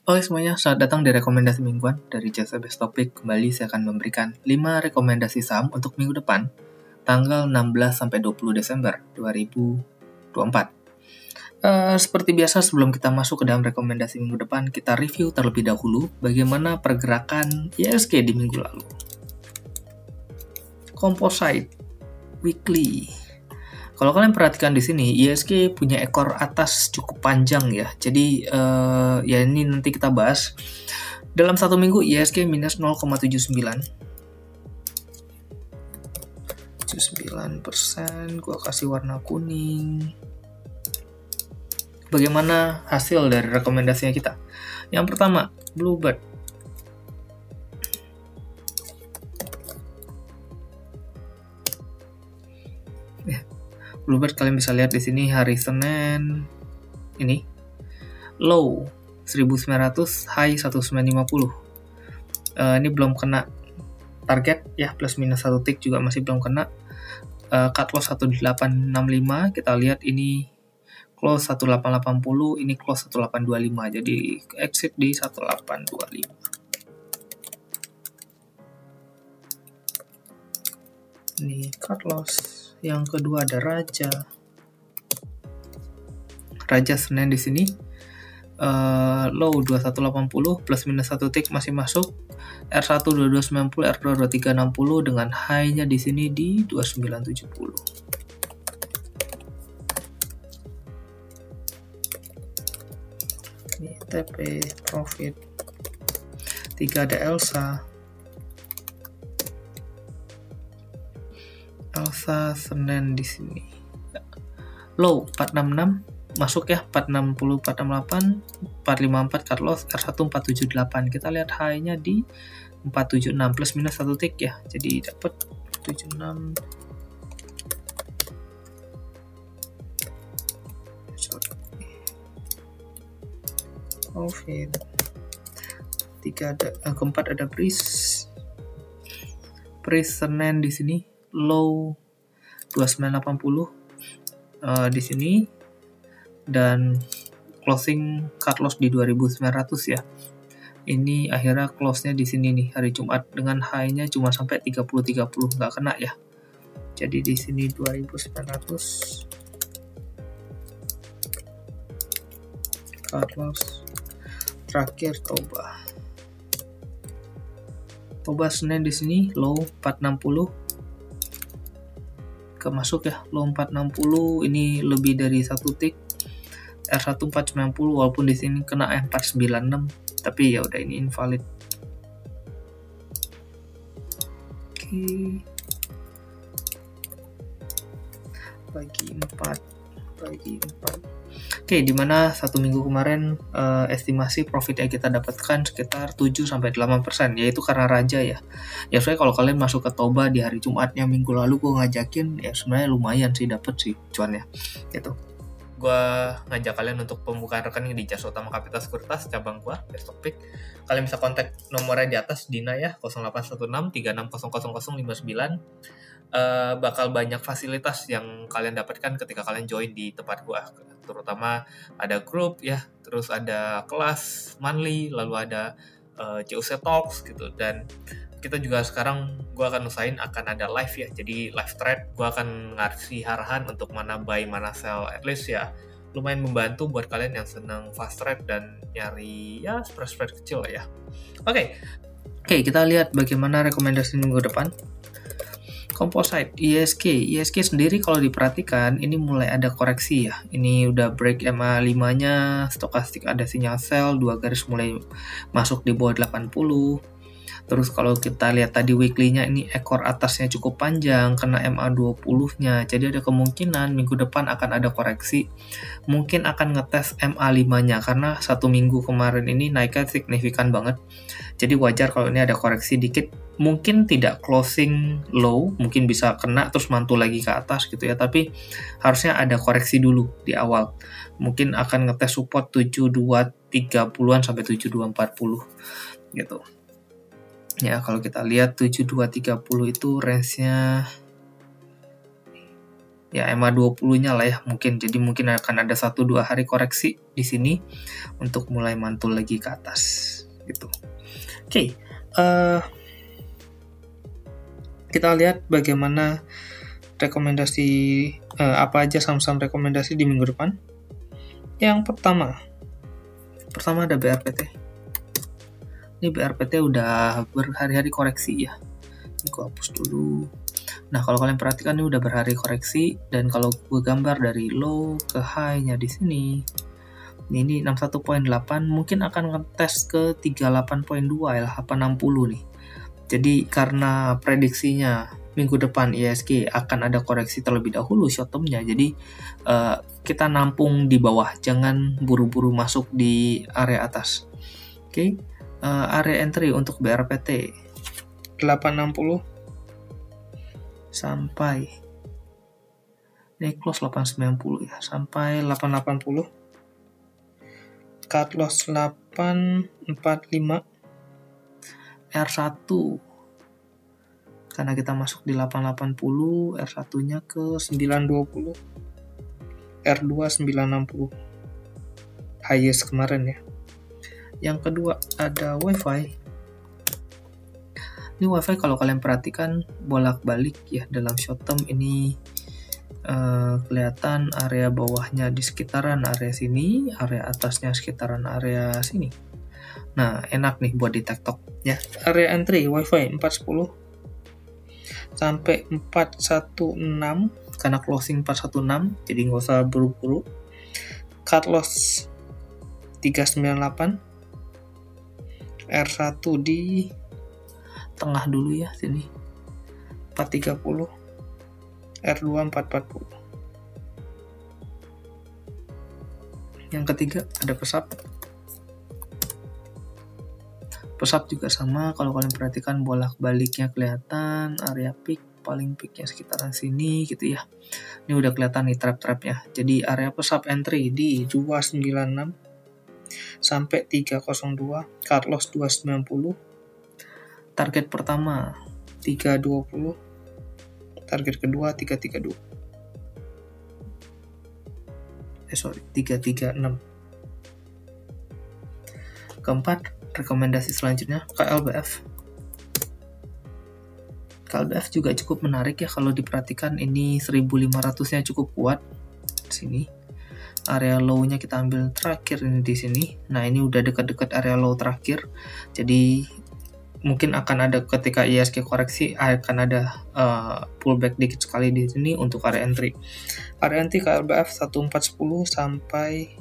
Oke semuanya, selamat datang di rekomendasi mingguan dari Just a Best Topic. Kembali saya akan memberikan 5 rekomendasi saham untuk minggu depan, tanggal 16-20 Desember 2024. Seperti biasa, sebelum kita masuk ke dalam rekomendasi minggu depan, kita review terlebih dahulu bagaimana pergerakan IHSG di minggu lalu. Composite Weekly. Kalau kalian perhatikan di sini, IHSG punya ekor atas cukup panjang ya. Jadi ya ini nanti kita bahas. Dalam satu minggu IHSG minus 0,79%. 9%, gua kasih warna kuning. Bagaimana hasil dari rekomendasinya kita? Yang pertama, Bluebird. Bluebird kalian bisa lihat di sini hari Senin ini low 1900, high 1950. Ini belum kena target ya, plus minus 1 tick juga masih belum kena. Cut loss 1865, kita lihat ini close 1880, ini close 1825. Jadi exit di 1825. Ini cut loss. Yang kedua ada Raja Senin di sini low 2180 plus minus 1 tick masih masuk. R1 2290, R2 2360 dengan high-nya di sini di 2970. Ini TP profit. 3 ada Elsa Senin di sini. Low 466 masuk ya, 460, 468, 454 cut loss, R1 478. Kita lihat high-nya di 476 plus minus 1 tick ya. Jadi dapat 76. Profit. Keempat ada Breeze Senin di sini low 2980 di sini dan closing cut loss di 2900 ya. Ini akhirnya close-nya di sini nih hari Jumat dengan high-nya cuma sampai 30 nggak kena ya. Jadi di sini 2900 cut loss. Terakhir Toba Senin di sini low 460 masuk ya, low 460, ini lebih dari 1 tick. R1 490 walaupun di sini kena 496, tapi ya udah ini invalid. Oke. Bagi 4. Oke, dimana satu minggu kemarin estimasi profit yang kita dapatkan sekitar 7-8%, yaitu karena Raja ya. Ya sebenarnya kalau kalian masuk ke Toba di hari Jumatnya minggu lalu gue ngajakin, ya sebenarnya lumayan sih dapet sih cuannya gitu. Gue ngajak kalian untuk pembukaan rekening di Jasa Utama Kapital Sekuritas cabang gue, Best Topic. Kalian bisa kontak nomornya di atas, Dina ya, 0816 36000059. Bakal banyak fasilitas yang kalian dapatkan ketika kalian join di tempat gua, terutama ada grup ya, terus ada kelas monthly, lalu ada CUC Talks gitu, dan kita juga sekarang gua akan usahain akan ada live ya, jadi live trade gua akan ngasih arahan untuk mana buy mana sell, at least ya lumayan membantu buat kalian yang senang fast trade dan nyari ya spread kecil lah ya. Oke, kita lihat bagaimana rekomendasi minggu depan. Composite, IHSG sendiri kalau diperhatikan ini mulai ada koreksi ya. Ini udah break MA5-nya, stokastik ada sinyal sell, 2 garis mulai masuk di bawah 80. Terus kalau kita lihat tadi weekly-nya, ini ekor atasnya cukup panjang, kena MA20-nya. Jadi ada kemungkinan minggu depan akan ada koreksi. Mungkin akan ngetes MA5-nya, karena satu minggu kemarin ini naiknya signifikan banget. Jadi wajar kalau ini ada koreksi dikit. Mungkin tidak closing low, mungkin bisa kena terus mantul lagi ke atas gitu ya. Tapi harusnya ada koreksi dulu di awal. Mungkin akan ngetes support 7230-an sampai 7240 gitu. Ya, kalau kita lihat 7230 itu range-nya ya EMA 20-nya lah ya mungkin. Jadi mungkin akan ada 1-2 hari koreksi di sini untuk mulai mantul lagi ke atas gitu. Oke. Kita lihat bagaimana rekomendasi apa aja saham-saham rekomendasi di minggu depan. Yang pertama ada BRPT. Ini BRPT udah berhari-hari koreksi ya. Ini gue hapus dulu. Nah, kalau kalian perhatikan ini udah berhari koreksi, dan kalau gue gambar dari low ke high-nya di sini, ini 61.8 mungkin akan ngetes ke 38.2 ya, 860 nih. Jadi karena prediksinya minggu depan ISG akan ada koreksi terlebih dahulu short term-nya, jadi kita nampung di bawah, jangan buru-buru masuk di area atas. Oke. Area entry untuk BRPT 860 sampai ini close 890 ya, sampai 880. Cut loss 845 R1 karena kita masuk di 880, R1 nya ke 920, R2 960 highest kemarin ya. Yang kedua ada WiFi. Ini WiFi kalau kalian perhatikan bolak-balik ya dalam short term ini, kelihatan area bawahnya di sekitaran area sini, area atasnya sekitaran area sini. Nah, enak nih buat di TikTok ya. Area entry WiFi 410 sampai 416 karena closing 416, jadi nggak usah buru-buru. Cut loss 398, R1 di tengah dulu ya sini 430, R2 440. Yang ketiga ada pesap juga sama, kalau kalian perhatikan bolak-baliknya kelihatan area peak, paling peaknya sekitaran sini gitu ya. Ini udah kelihatan nih trap-trapnya. Jadi area pesap entry di 296 sampai 302, cut loss 290, target pertama 320, target kedua 336. Keempat, rekomendasi selanjutnya KLBF. KLBF juga cukup menarik ya kalau diperhatikan, ini 1500-nya cukup kuat sini. Area low-nya kita ambil terakhir ini di sini. Nah, ini udah dekat-dekat area low terakhir. Jadi mungkin akan ada ketika ISG koreksi akan ada pullback dikit sekali di sini untuk area entry. Area entry KLBF 1410 sampai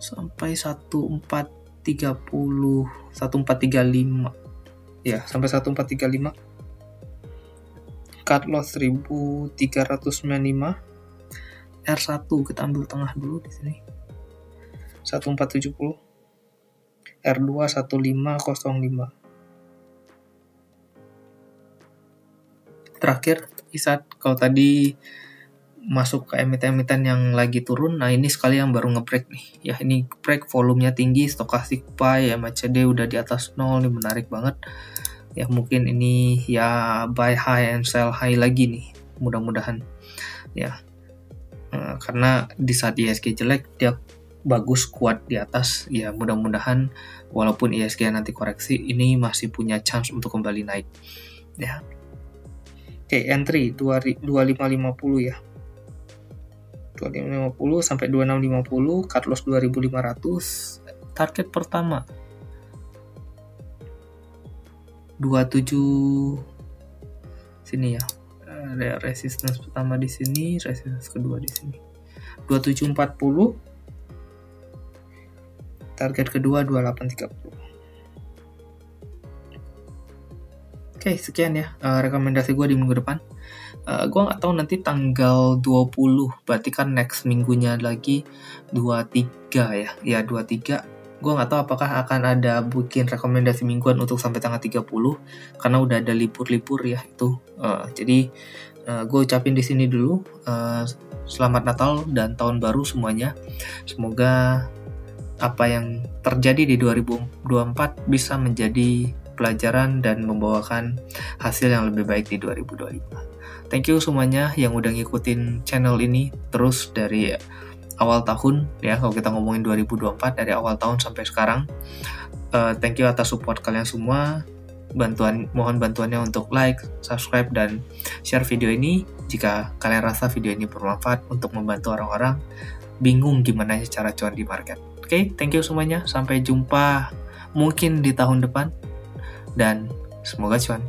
1430, 1435. Ya, sampai 1435. Cut loss 1395. R1 kita ambil tengah dulu di sini 1470, R2 1505. Terakhir ISAT, kalau tadi masuk ke emiten-emiten yang lagi turun, nah ini sekali yang baru nge-break nih ya, ini break volumenya tinggi, stochastic buy, MACD udah di atas 0, ini menarik banget ya. Mungkin ini ya buy high and sell high lagi nih, mudah-mudahan ya. Karena di saat ISG jelek dia bagus kuat di atas ya, mudah-mudahan walaupun ISG nanti koreksi ini masih punya chance untuk kembali naik ya. Oke, entry 2550 ya, 2550 sampai 2650, cut loss 2500, target pertama 27 sini ya. Ada resistance pertama di sini, resistance kedua di sini 2740, target kedua 2830. Oke, sekian ya rekomendasi gue di minggu depan. Gue nggak tahu nanti tanggal 20, berarti kan next minggunya lagi 23 ya 23. Gue nggak tahu apakah akan ada bikin rekomendasi mingguan untuk sampai tanggal 30 karena udah ada libur-libur ya itu. Jadi gue ucapin di sini dulu selamat Natal dan tahun baru semuanya. Semoga apa yang terjadi di 2024 bisa menjadi pelajaran dan membawakan hasil yang lebih baik di 2025. Thank you semuanya yang udah ngikutin channel ini terus dari awal tahun ya, kalau kita ngomongin 2024 dari awal tahun sampai sekarang. Thank you atas support kalian semua. Mohon bantuannya untuk like, subscribe, dan share video ini jika kalian rasa video ini bermanfaat untuk membantu orang-orang bingung gimana cara cuan di market. Oke, thank you semuanya. Sampai jumpa mungkin di tahun depan dan semoga cuan.